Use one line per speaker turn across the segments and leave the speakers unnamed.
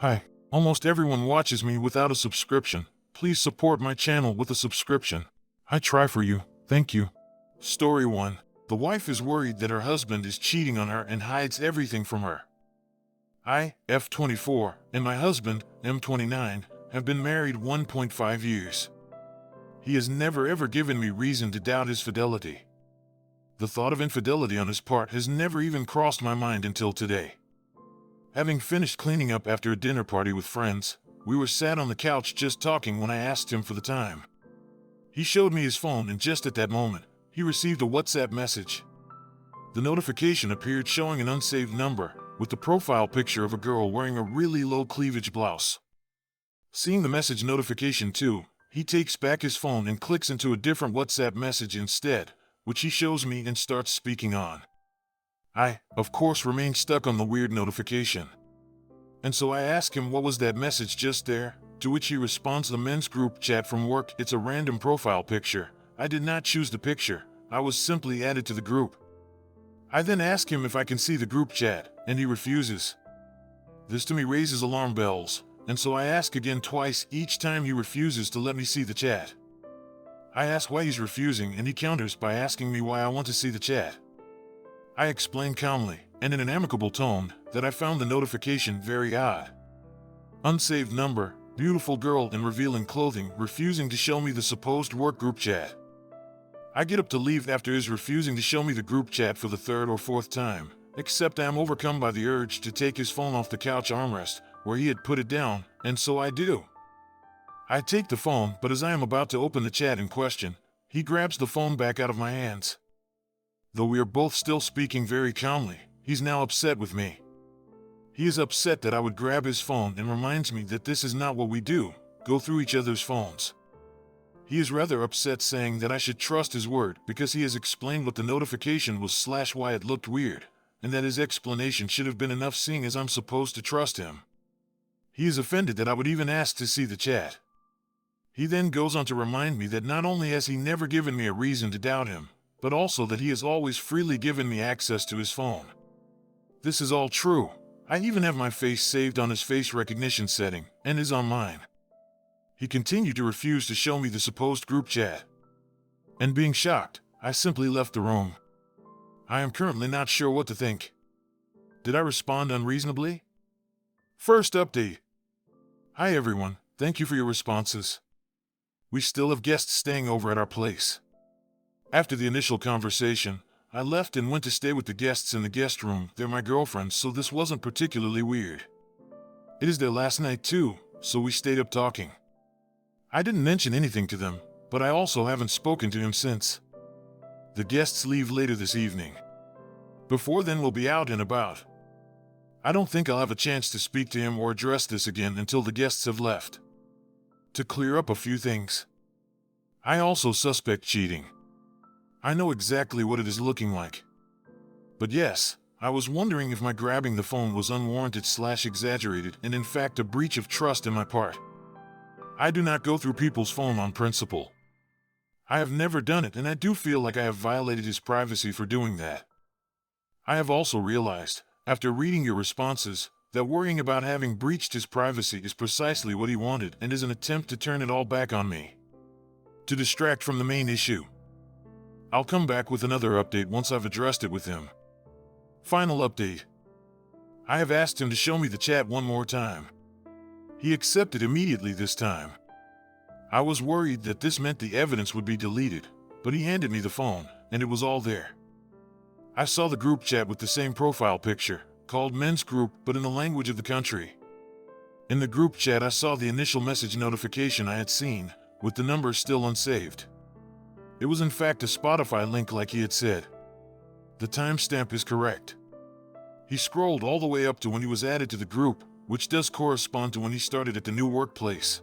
Hi, almost everyone watches me without a subscription. Please support my channel with a subscription. I try for you, thank you. Story 1. The wife is worried that her husband is cheating on her and hides everything from her. I, F24, and my husband, M29, have been married 1.5 years. He has never ever given me reason to doubt his fidelity. The thought of infidelity on his part has never even crossed my mind until today. Having finished cleaning up after a dinner party with friends, we were sat on the couch just talking when I asked him for the time. He showed me his phone, and just at that moment, he received a WhatsApp message. The notification appeared showing an unsaved number, with the profile picture of a girl wearing a really low cleavage blouse. Seeing the message notification too, he takes back his phone and clicks into a different WhatsApp message instead, which he shows me and starts speaking on. I, of course, remain stuck on the weird notification. And so I ask him what was that message just there, to which he responds, the men's group chat from work. It's a random profile picture. I did not choose the picture, I was simply added to the group. I then ask him if I can see the group chat, and he refuses. This to me raises alarm bells, and so I ask again twice. Each time he refuses to let me see the chat. I ask why he's refusing, and he counters by asking me why I want to see the chat. I explain calmly, and in an amicable tone, that I found the notification very odd. Unsaved number, beautiful girl in revealing clothing, refusing to show me the supposed work group chat. I get up to leave after his refusing to show me the group chat for the third or fourth time, except I am overcome by the urge to take his phone off the couch armrest, where he had put it down, and so I do. I take the phone, but as I am about to open the chat in question, he grabs the phone back out of my hands. Though we are both still speaking very calmly, he's now upset with me. He is upset that I would grab his phone and reminds me that this is not what we do, go through each other's phones. He is rather upset, saying that I should trust his word because he has explained what the notification was / why it looked weird, and that his explanation should have been enough, seeing as I'm supposed to trust him. He is offended that I would even ask to see the chat. He then goes on to remind me that not only has he never given me a reason to doubt him, but also that he has always freely given me access to his phone. This is all true. I even have my face saved on his face recognition setting, and is on mine. He continued to refuse to show me the supposed group chat. And being shocked, I simply left the room. I am currently not sure what to think. Did I respond unreasonably? First update. Hi everyone, thank you for your responses. We still have guests staying over at our place. After the initial conversation, I left and went to stay with the guests in the guest room. They're my girlfriends, so this wasn't particularly weird. It is their last night too, so we stayed up talking. I didn't mention anything to them, but I also haven't spoken to him since. The guests leave later this evening. Before then we'll be out and about. I don't think I'll have a chance to speak to him or address this again until the guests have left. To clear up a few things. I also suspect cheating. I know exactly what it is looking like. But yes, I was wondering if my grabbing the phone was unwarranted / exaggerated and in fact a breach of trust in my part. I do not go through people's phone on principle. I have never done it, and I do feel like I have violated his privacy for doing that. I have also realized, after reading your responses, that worrying about having breached his privacy is precisely what he wanted and is an attempt to turn it all back on me. To distract from the main issue. I'll come back with another update once I've addressed it with him. Final update. I have asked him to show me the chat one more time. He accepted immediately this time. I was worried that this meant the evidence would be deleted, but he handed me the phone, and it was all there. I saw the group chat with the same profile picture, called Men's Group, but in the language of the country. In the group chat I saw the initial message notification I had seen, with the number still unsaved. It was in fact a Spotify link like he had said. The timestamp is correct. He scrolled all the way up to when he was added to the group, which does correspond to when he started at the new workplace.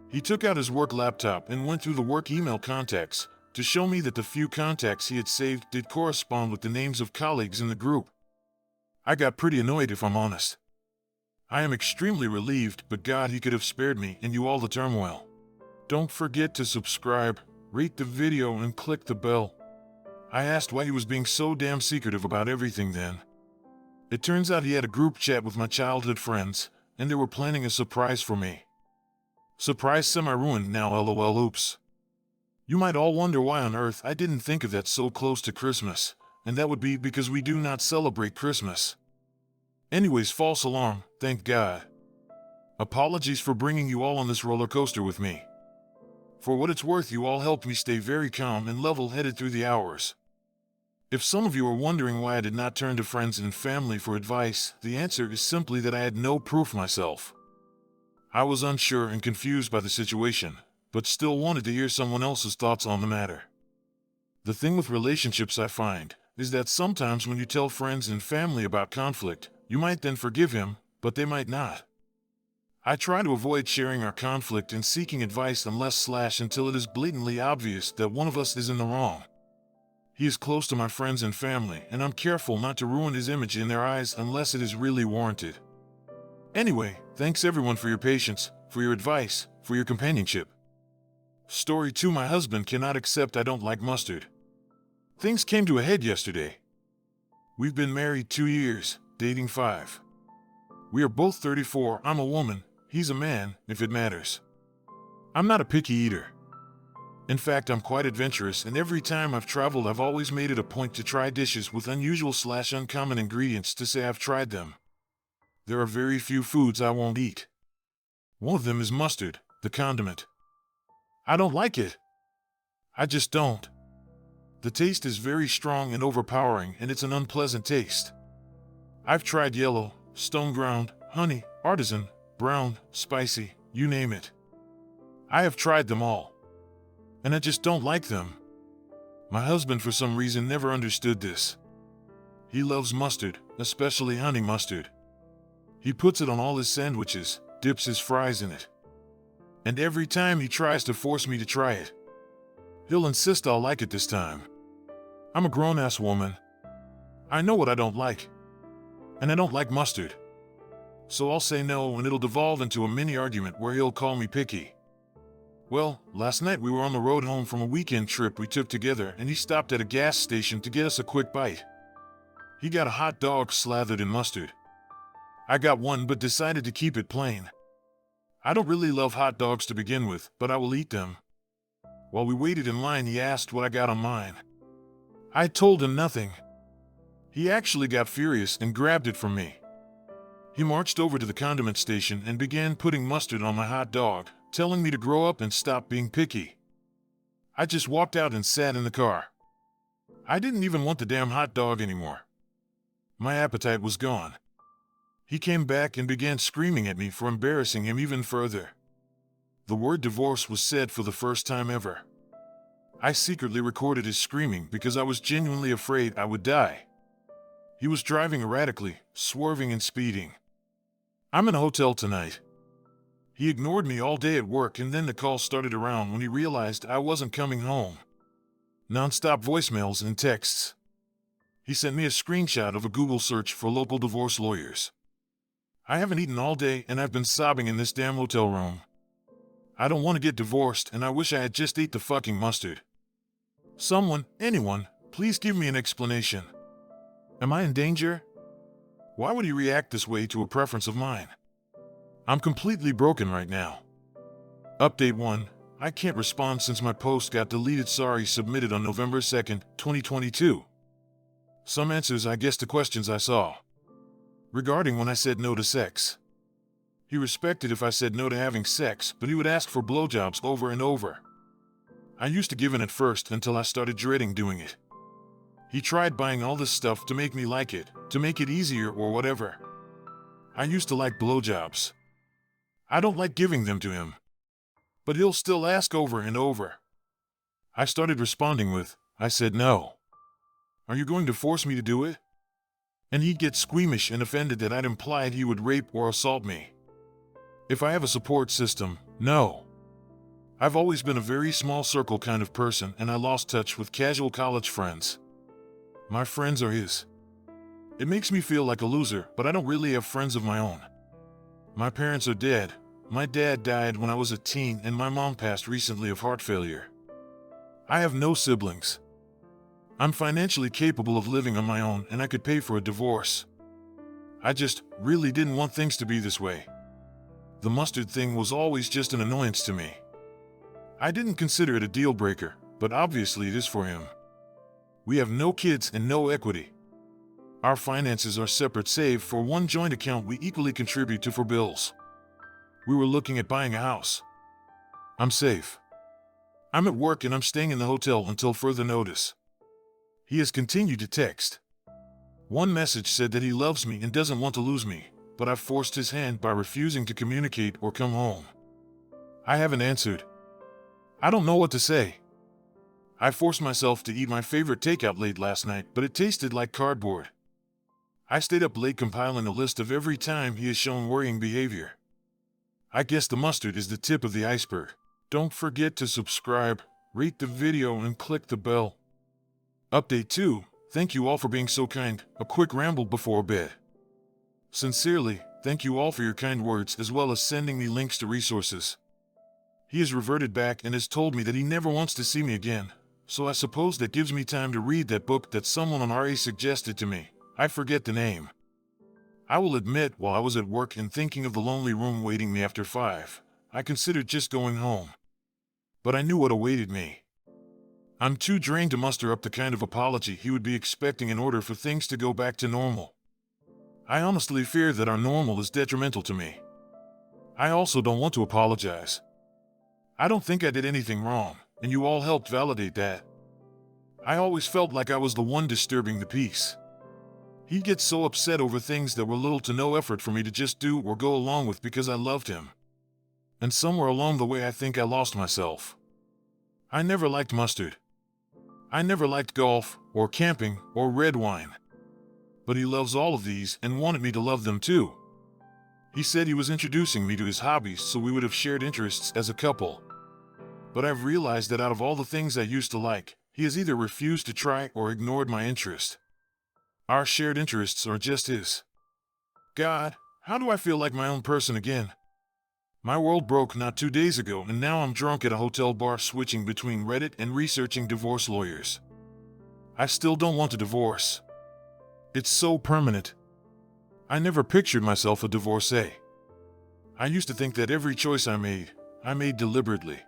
He took out his work laptop and went through the work email contacts to show me that the few contacts he had saved did correspond with the names of colleagues in the group. I got pretty annoyed, if I'm honest. I am extremely relieved, but God, he could have spared me and you all the turmoil. Don't forget to subscribe, rate the video, and click the bell. I asked why he was being so damn secretive about everything then. It turns out he had a group chat with my childhood friends, and they were planning a surprise for me. Surprise semi-ruined now, lol, oops. You might all wonder why on earth I didn't think of that so close to Christmas, and that would be because we do not celebrate Christmas. Anyways, false alarm, thank God. Apologies for bringing you all on this roller coaster with me. For what it's worth, you all helped me stay very calm and level-headed through the hours. If some of you are wondering why I did not turn to friends and family for advice, the answer is simply that I had no proof myself. I was unsure and confused by the situation, but still wanted to hear someone else's thoughts on the matter. The thing with relationships, I find, is that sometimes when you tell friends and family about conflict, you might then forgive him, but they might not. I try to avoid sharing our conflict and seeking advice until it is blatantly obvious that one of us is in the wrong. He is close to my friends and family, and I'm careful not to ruin his image in their eyes unless it is really warranted. Anyway, thanks everyone for your patience, for your advice, for your companionship. Story 2. My husband cannot accept I don't like mustard. Things came to a head yesterday. We've been married 2 years, dating 5. We are both 34, I'm a woman, he's a man, if it matters. I'm not a picky eater. In fact, I'm quite adventurous, and every time I've traveled I've always made it a point to try dishes with unusual/uncommon ingredients to say I've tried them. There are very few foods I won't eat. One of them is mustard, the condiment. I don't like it. I just don't. The taste is very strong and overpowering, and it's an unpleasant taste. I've tried yellow, stone ground, honey, artisan, brown, spicy, you name it. I have tried them all. And I just don't like them. My husband for some reason never understood this. He loves mustard, especially honey mustard. He puts it on all his sandwiches, dips his fries in it. And every time he tries to force me to try it, he'll insist I'll like it this time. I'm a grown-ass woman. I know what I don't like. And I don't like mustard. So I'll say no, and it'll devolve into a mini argument where he'll call me picky. Well, last night we were on the road home from a weekend trip we took together, and he stopped at a gas station to get us a quick bite. He got a hot dog slathered in mustard. I got one but decided to keep it plain. I don't really love hot dogs to begin with, but I will eat them. While we waited in line, he asked what I got on mine. I told him nothing. He actually got furious and grabbed it from me. He marched over to the condiment station and began putting mustard on my hot dog, telling me to grow up and stop being picky. I just walked out and sat in the car. I didn't even want the damn hot dog anymore. My appetite was gone. He came back and began screaming at me for embarrassing him even further. The word divorce was said for the first time ever. I secretly recorded his screaming because I was genuinely afraid I would die. He was driving erratically, swerving and speeding. I'm in a hotel tonight. He ignored me all day at work, and then the call started around when he realized I wasn't coming home. Non-stop voicemails and texts. He sent me a screenshot of a Google search for local divorce lawyers. I haven't eaten all day and I've been sobbing in this damn hotel room. I don't want to get divorced, and I wish I had just ate the fucking mustard. Someone, anyone, please give me an explanation. Am I in danger? Why would he react this way to a preference of mine? I'm completely broken right now. Update 1. I can't respond since my post got deleted. Sorry, submitted on November 2nd, 2022. Some answers, I guess, to questions I saw. Regarding when I said no to sex. He respected if I said no to having sex, but he would ask for blowjobs over and over. I used to give in at first until I started dreading doing it. He tried buying all this stuff to make me like it, to make it easier or whatever. I used to like blowjobs. I don't like giving them to him. But he'll still ask over and over. I started responding with, I said no. Are you going to force me to do it? And he'd get squeamish and offended that I'd implied he would rape or assault me. If I have a support system, no. I've always been a very small circle kind of person, and I lost touch with casual college friends. My friends are his. It makes me feel like a loser, but I don't really have friends of my own. My parents are dead. My dad died when I was a teen, and my mom passed recently of heart failure. I have no siblings. I'm financially capable of living on my own, and I could pay for a divorce. I just really didn't want things to be this way. The mustard thing was always just an annoyance to me. I didn't consider it a deal breaker, but obviously it is for him. We have no kids and no equity. Our finances are separate save for one joint account we equally contribute to for bills. We were looking at buying a house. I'm safe. I'm at work and I'm staying in the hotel until further notice. He has continued to text. One message said that he loves me and doesn't want to lose me, but I've forced his hand by refusing to communicate or come home. I haven't answered. I don't know what to say. I forced myself to eat my favorite takeout late last night, but it tasted like cardboard. I stayed up late compiling a list of every time he has shown worrying behavior. I guess the mustard is the tip of the iceberg. Don't forget to subscribe, rate the video, and click the bell. Update 2. Thank you all for being so kind. A quick ramble before bed. Sincerely, thank you all for your kind words as well as sending me links to resources. He has reverted back and has told me that he never wants to see me again, so I suppose that gives me time to read that book that someone on RA suggested to me. I forget the name. I will admit, while I was at work and thinking of the lonely room waiting me after 5, I considered just going home. But I knew what awaited me. I'm too drained to muster up the kind of apology he would be expecting in order for things to go back to normal. I honestly fear that our normal is detrimental to me. I also don't want to apologize. I don't think I did anything wrong, and you all helped validate that. I always felt like I was the one disturbing the peace. He'd get so upset over things that were little to no effort for me to just do or go along with because I loved him. And somewhere along the way I think I lost myself. I never liked mustard. I never liked golf, or camping, or red wine. But he loves all of these and wanted me to love them too. He said he was introducing me to his hobbies so we would have shared interests as a couple. But I've realized that out of all the things I used to like, he has either refused to try or ignored my interest. Our shared interests are just his. God, how do I feel like my own person again? My world broke not 2 days ago and now I'm drunk at a hotel bar switching between Reddit and researching divorce lawyers. I still don't want a divorce. It's so permanent. I never pictured myself a divorcee. I used to think that every choice I made deliberately.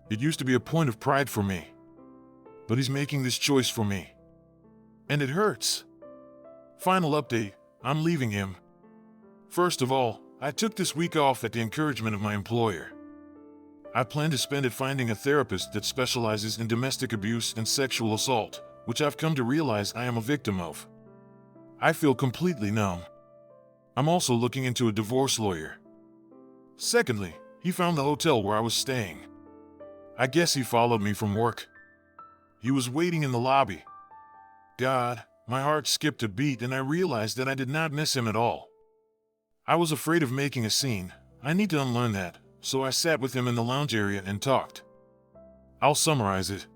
It used to be a point of pride for me. But he's making this choice for me. And it hurts. Final update, I'm leaving him. First of all, I took this week off at the encouragement of my employer. I plan to spend it finding a therapist that specializes in domestic abuse and sexual assault, which I've come to realize I am a victim of. I feel completely numb. I'm also looking into a divorce lawyer. Secondly, he found the hotel where I was staying. I guess he followed me from work. He was waiting in the lobby. God, my heart skipped a beat and I realized that I did not miss him at all. I was afraid of making a scene. I need to unlearn that, so I sat with him in the lounge area and talked. I'll summarize it.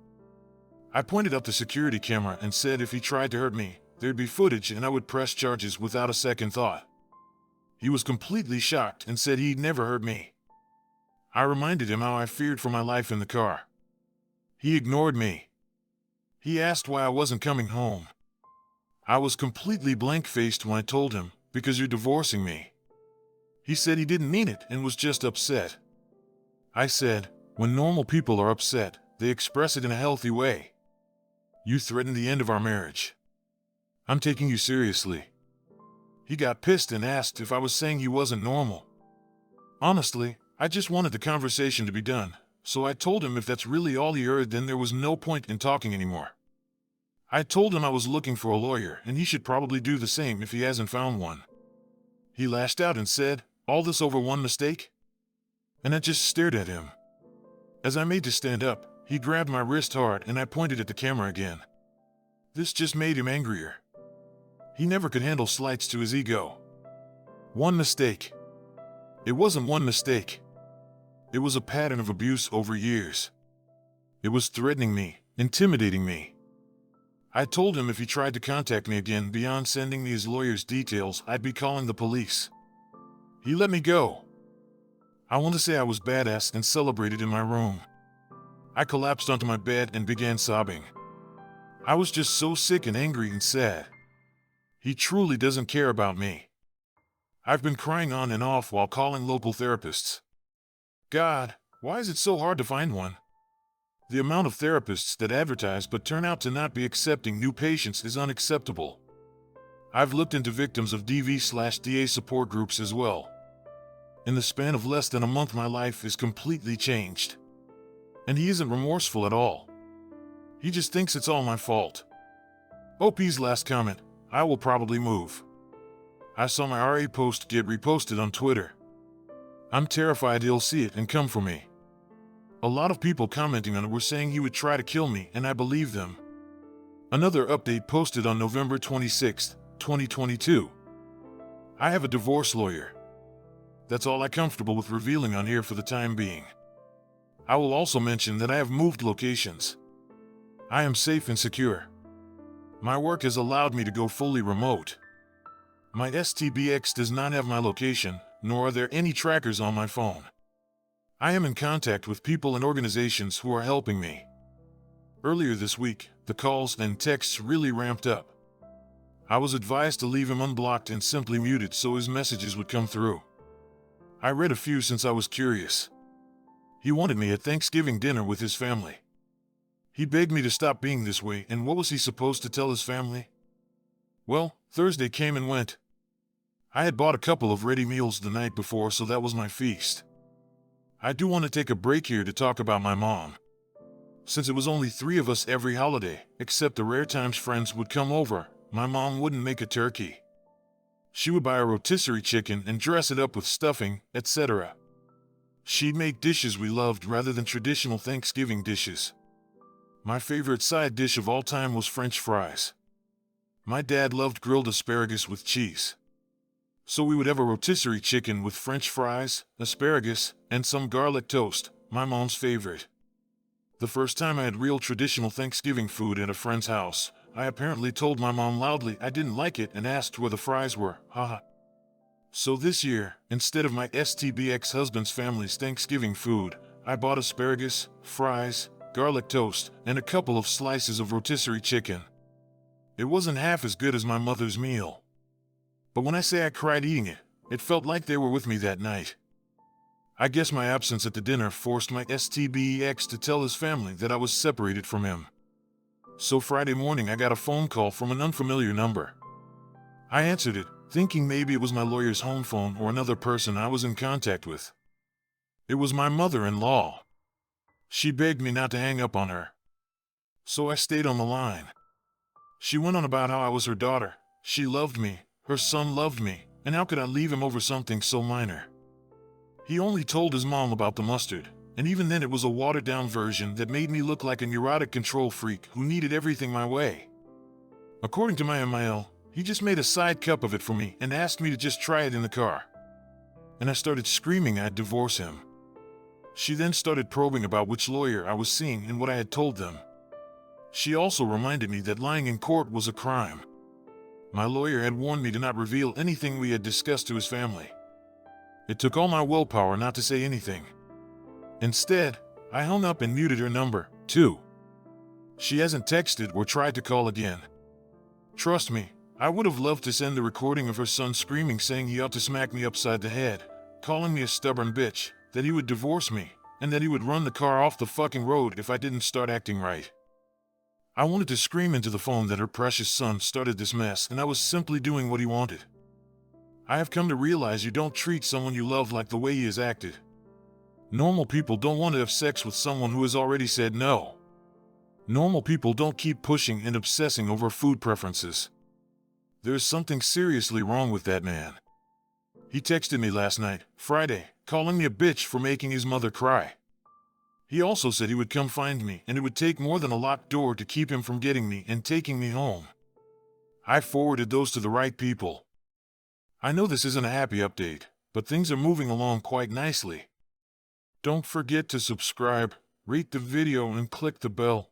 I pointed up the security camera and said if he tried to hurt me, there'd be footage and I would press charges without a second thought. He was completely shocked and said he'd never hurt me. I reminded him how I feared for my life in the car. He ignored me. He asked why I wasn't coming home. I was completely blank-faced when I told him, because you're divorcing me. He said he didn't mean it and was just upset. I said, when normal people are upset, they express it in a healthy way. You threatened the end of our marriage. I'm taking you seriously. He got pissed and asked if I was saying he wasn't normal. Honestly, I just wanted the conversation to be done, so I told him if that's really all he heard then there was no point in talking anymore. I told him I was looking for a lawyer and he should probably do the same if he hasn't found one. He lashed out and said, all this over one mistake? And I just stared at him. As I made to stand up, he grabbed my wrist hard and I pointed at the camera again. This just made him angrier. He never could handle slights to his ego. One mistake. It wasn't one mistake. It was a pattern of abuse over years. It was threatening me, intimidating me. I told him if he tried to contact me again beyond sending me his lawyer's details, I'd be calling the police. He let me go. I want to say I was badass and celebrated in my room. I collapsed onto my bed and began sobbing. I was just so sick and angry and sad. He truly doesn't care about me. I've been crying on and off while calling local therapists. God, why is it so hard to find one? The amount of therapists that advertise but turn out to not be accepting new patients is unacceptable. I've looked into victims of DV/DA support groups as well. In the span of less than a month, my life is completely changed. And he isn't remorseful at all. He just thinks it's all my fault. OP's last comment, I will probably move. I saw my RA post get reposted on Twitter. I'm terrified he'll see it and come for me. A lot of people commenting on it were saying he would try to kill me, and I believe them. Another update posted on November 26, 2022. I have a divorce lawyer. That's all I'm comfortable with revealing on here for the time being. I will also mention that I have moved locations. I am safe and secure. My work has allowed me to go fully remote. My STBX does not have my location, nor are there any trackers on my phone. I am in contact with people and organizations who are helping me. Earlier this week, the calls and texts really ramped up. I was advised to leave him unblocked and simply muted so his messages would come through. I read a few since I was curious. He wanted me at Thanksgiving dinner with his family. He begged me to stop being this way, and what was he supposed to tell his family? Well, Thursday came and went. I had bought a couple of ready meals the night before, so that was my feast. I do want to take a break here to talk about my mom. Since it was only 3 of us every holiday, except the rare times friends would come over, my mom wouldn't make a turkey. She would buy a rotisserie chicken and dress it up with stuffing, etc. She'd make dishes we loved rather than traditional Thanksgiving dishes. My favorite side dish of all time was French fries. My dad loved grilled asparagus with cheese. So we would have a rotisserie chicken with French fries, asparagus, and some garlic toast, my mom's favorite. The first time I had real traditional Thanksgiving food at a friend's house, I apparently told my mom loudly I didn't like it and asked where the fries were, haha. So this year, instead of my STBX husband's family's Thanksgiving food, I bought asparagus, fries, garlic toast, and a couple of slices of rotisserie chicken. It wasn't half as good as my mother's meal. But when I say I cried eating it, it felt like they were with me that night. I guess my absence at the dinner forced my STBEX to tell his family that I was separated from him. So Friday morning I got a phone call from an unfamiliar number. I answered it, thinking maybe it was my lawyer's home phone or another person I was in contact with. It was my mother-in-law. She begged me not to hang up on her. So I stayed on the line. She went on about how I was her daughter, she loved me, her son loved me, and how could I leave him over something so minor? He only told his mom about the mustard, and even then it was a watered-down version that made me look like a neurotic control freak who needed everything my way. According to my MIL, he just made a side cup of it for me and asked me to just try it in the car. And I started screaming I'd divorce him. She then started probing about which lawyer I was seeing and what I had told them. She also reminded me that lying in court was a crime. My lawyer had warned me to not reveal anything we had discussed to his family. It took all my willpower not to say anything. Instead, I hung up and muted her number, too. She hasn't texted or tried to call again. Trust me, I would have loved to send the recording of her son screaming saying he ought to smack me upside the head, calling me a stubborn bitch, that he would divorce me, and that he would run the car off the fucking road if I didn't start acting right. I wanted to scream into the phone that her precious son started this mess and I was simply doing what he wanted. I have come to realize you don't treat someone you love like the way he has acted. Normal people don't want to have sex with someone who has already said no. Normal people don't keep pushing and obsessing over food preferences. There is something seriously wrong with that man. He texted me last night, Friday, calling me a bitch for making his mother cry. He also said he would come find me and it would take more than a locked door to keep him from getting me and taking me home. I forwarded those to the right people. I know this isn't a happy update, but things are moving along quite nicely. Don't forget to subscribe, rate the video and click the bell.